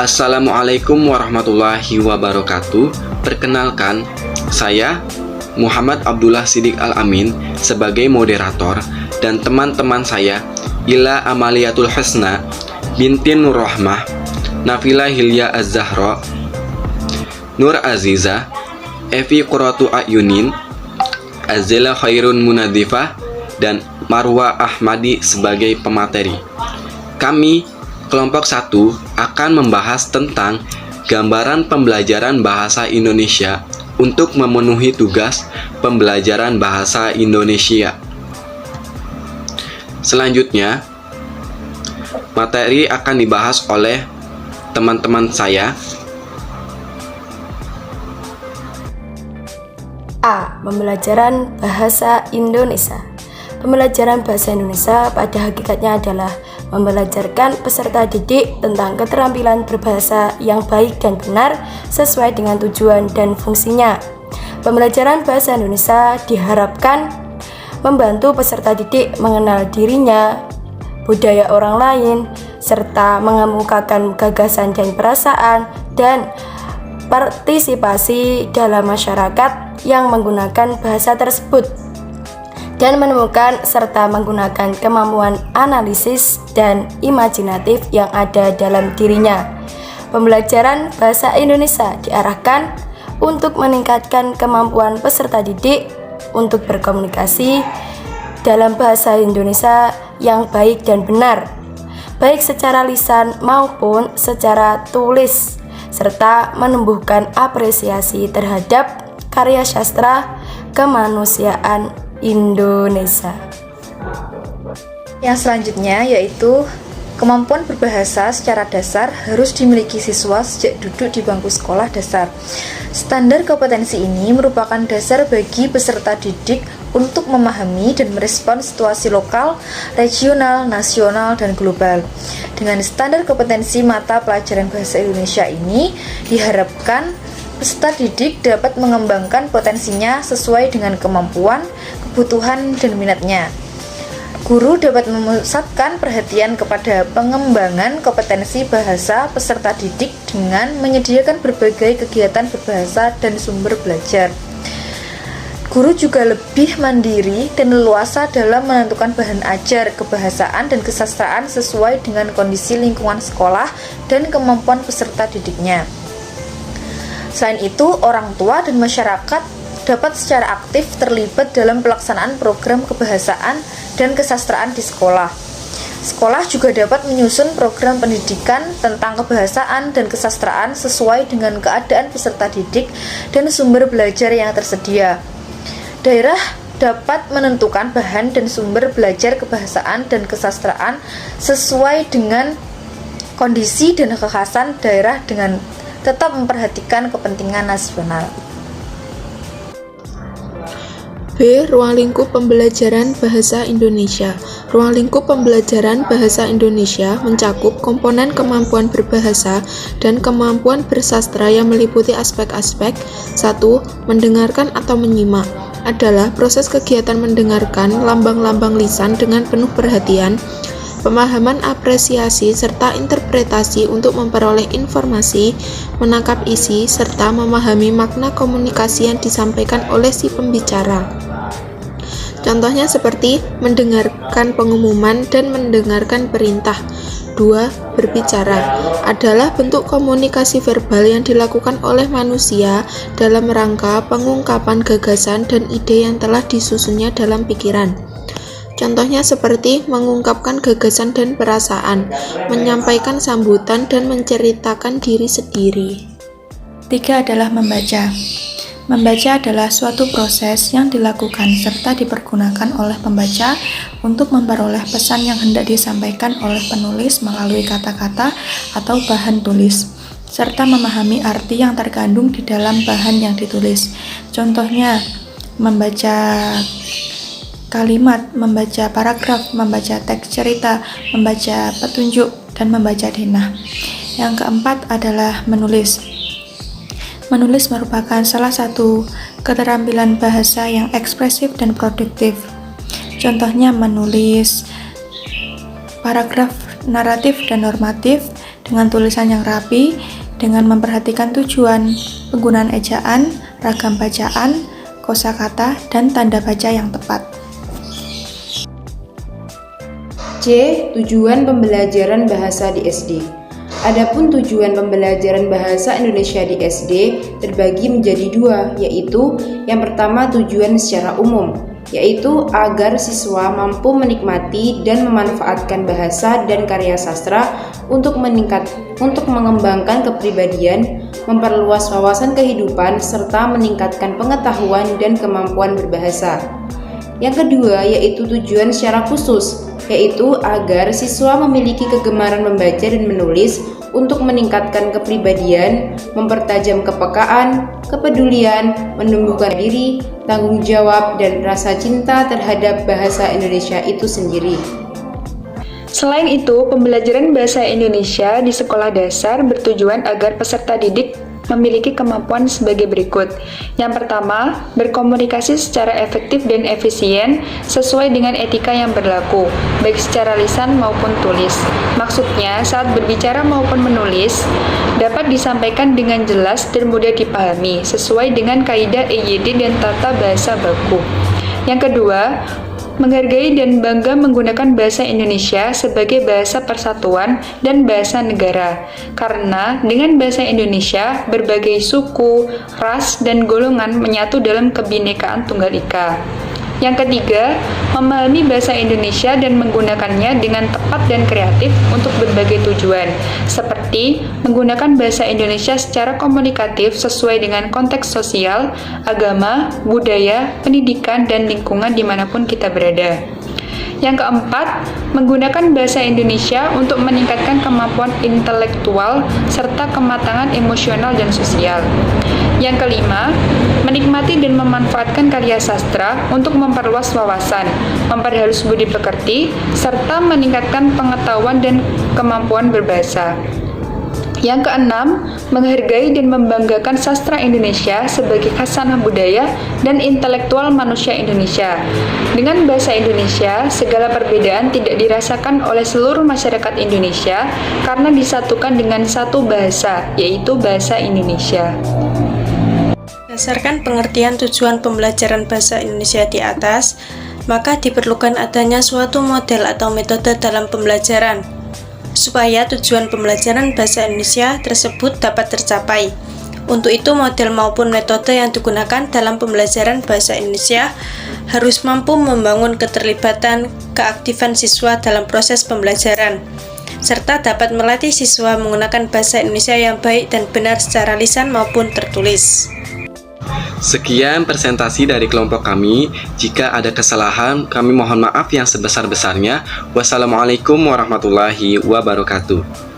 Assalamualaikum warahmatullahi wabarakatuh. Perkenalkan, saya Muhammad Abdullah Siddiq Al-Amin sebagai moderator dan teman-teman saya Ila Amaliatul Husna binti Nur Rahmah, Nafila Hilya Az-Zahra, Nur Aziza, Evi Qurratu Ayunin, Azela Khairun Munadifah, dan Marwa Ahmadi sebagai pemateri. Kami, kelompok 1, akan membahas tentang gambaran pembelajaran bahasa Indonesia untuk memenuhi tugas pembelajaran bahasa Indonesia. Selanjutnya, materi akan dibahas oleh teman-teman saya. A. Pembelajaran bahasa Indonesia. Pembelajaran bahasa Indonesia pada hakikatnya adalah membelajarkan peserta didik tentang keterampilan berbahasa yang baik dan benar sesuai dengan tujuan dan fungsinya. Pembelajaran bahasa Indonesia diharapkan membantu peserta didik mengenal dirinya, budaya orang lain, serta mengemukakan gagasan dan perasaan dan partisipasi dalam masyarakat yang menggunakan bahasa tersebut, dan menemukan serta menggunakan kemampuan analisis dan imajinatif yang ada dalam dirinya. Pembelajaran bahasa Indonesia diarahkan untuk meningkatkan kemampuan peserta didik untuk berkomunikasi dalam bahasa Indonesia yang baik dan benar, baik secara lisan maupun secara tulis, serta menumbuhkan apresiasi terhadap karya sastra kemanusiaan Indonesia. Yang selanjutnya yaitu kemampuan berbahasa secara dasar harus dimiliki siswa sejak duduk di bangku sekolah dasar. Standar kompetensi ini merupakan dasar bagi peserta didik untuk memahami dan merespon situasi lokal, regional, nasional, dan global. Dengan standar kompetensi mata pelajaran bahasa Indonesia ini, diharapkan peserta didik dapat mengembangkan potensinya sesuai dengan kemampuan, kebutuhan, dan minatnya. Guru dapat memusatkan perhatian kepada pengembangan kompetensi bahasa peserta didik dengan menyediakan berbagai kegiatan berbahasa dan sumber belajar. Guru juga lebih mandiri dan leluasa dalam menentukan bahan ajar, kebahasaan, dan kesastraan sesuai dengan kondisi lingkungan sekolah dan kemampuan peserta didiknya. Selain itu, orang tua dan masyarakat dapat secara aktif terlibat dalam pelaksanaan program kebahasaan dan kesastraan di sekolah. Sekolah juga dapat menyusun program pendidikan tentang kebahasaan dan kesastraan sesuai dengan keadaan peserta didik dan sumber belajar yang tersedia. Daerah dapat menentukan bahan dan sumber belajar kebahasaan dan kesastraan sesuai dengan kondisi dan kekhasan daerah dengan tetap memperhatikan kepentingan nasional. B. Ruang lingkup pembelajaran bahasa Indonesia. Ruang lingkup pembelajaran bahasa Indonesia mencakup komponen kemampuan berbahasa dan kemampuan bersastra yang meliputi aspek-aspek. 1. Mendengarkan atau menyimak adalah proses kegiatan mendengarkan lambang-lambang lisan dengan penuh perhatian, pemahaman, apresiasi, serta interpretasi untuk memperoleh informasi, menangkap isi, serta memahami makna komunikasi yang disampaikan oleh si pembicara. Contohnya seperti mendengarkan pengumuman dan mendengarkan perintah. 2. Berbicara adalah bentuk komunikasi verbal yang dilakukan oleh manusia dalam rangka pengungkapan gagasan dan ide yang telah disusunnya dalam pikiran. Contohnya seperti mengungkapkan gagasan dan perasaan, menyampaikan sambutan, dan menceritakan diri sendiri. 3 adalah membaca. Membaca adalah suatu proses yang dilakukan serta dipergunakan oleh pembaca untuk memperoleh pesan yang hendak disampaikan oleh penulis melalui kata-kata atau bahan tulis, serta memahami arti yang terkandung di dalam bahan yang ditulis. Contohnya, membaca kalimat, membaca paragraf, membaca teks cerita, membaca petunjuk, dan membaca denah. Yang keempat adalah menulis. Menulis merupakan salah satu keterampilan bahasa yang ekspresif dan produktif. Contohnya menulis paragraf naratif dan normatif, dengan tulisan yang rapi, dengan memperhatikan tujuan, penggunaan ejaan, ragam bacaan, kosakata, dan tanda baca yang tepat. C. Tujuan pembelajaran bahasa di SD. Adapun tujuan pembelajaran bahasa Indonesia di SD terbagi menjadi dua, yaitu yang pertama tujuan secara umum, yaitu agar siswa mampu menikmati dan memanfaatkan bahasa dan karya sastra untuk mengembangkan kepribadian, memperluas wawasan kehidupan, serta meningkatkan pengetahuan dan kemampuan berbahasa. Yang kedua yaitu tujuan secara khusus, yaitu agar siswa memiliki kegemaran membaca dan menulis untuk meningkatkan kepribadian, mempertajam kepekaan, kepedulian, menumbuhkan diri, tanggung jawab, dan rasa cinta terhadap bahasa Indonesia itu sendiri. Selain itu, pembelajaran bahasa Indonesia di sekolah dasar bertujuan agar peserta didik memiliki kemampuan sebagai berikut. Yang pertama, berkomunikasi secara efektif dan efisien sesuai dengan etika yang berlaku, baik secara lisan maupun tulis. Maksudnya, saat berbicara maupun menulis, dapat disampaikan dengan jelas dan mudah dipahami, sesuai dengan kaidah EYD dan tata bahasa baku. Yang kedua, menghargai dan bangga menggunakan bahasa Indonesia sebagai bahasa persatuan dan bahasa negara. Karena dengan bahasa Indonesia, berbagai suku, ras, dan golongan menyatu dalam kebinekaan Tunggal Ika. Yang ketiga, memahami bahasa Indonesia dan menggunakannya dengan tepat dan kreatif untuk berbagai tujuan, seperti menggunakan bahasa Indonesia secara komunikatif sesuai dengan konteks sosial, agama, budaya, pendidikan, dan lingkungan dimanapun kita berada. Yang keempat, menggunakan bahasa Indonesia untuk meningkatkan kemampuan intelektual serta kematangan emosional dan sosial. Yang kelima, menikmati dan memanfaatkan karya sastra untuk memperluas wawasan, memperhalus budi pekerti, serta meningkatkan pengetahuan dan kemampuan berbahasa. Yang keenam, menghargai dan membanggakan sastra Indonesia sebagai khasanah budaya dan intelektual manusia Indonesia. Dengan bahasa Indonesia, segala perbedaan tidak dirasakan oleh seluruh masyarakat Indonesia karena disatukan dengan satu bahasa, yaitu bahasa Indonesia. Berdasarkan pengertian tujuan pembelajaran bahasa Indonesia di atas, maka diperlukan adanya suatu model atau metode dalam pembelajaran supaya tujuan pembelajaran bahasa Indonesia tersebut dapat tercapai. Untuk itu, model maupun metode yang digunakan dalam pembelajaran bahasa Indonesia harus mampu membangun keterlibatan, keaktifan siswa dalam proses pembelajaran, serta dapat melatih siswa menggunakan bahasa Indonesia yang baik dan benar secara lisan maupun tertulis. Sekian presentasi dari kelompok kami. Jika ada kesalahan, kami mohon maaf yang sebesar-besarnya. Wassalamualaikum warahmatullahi wabarakatuh.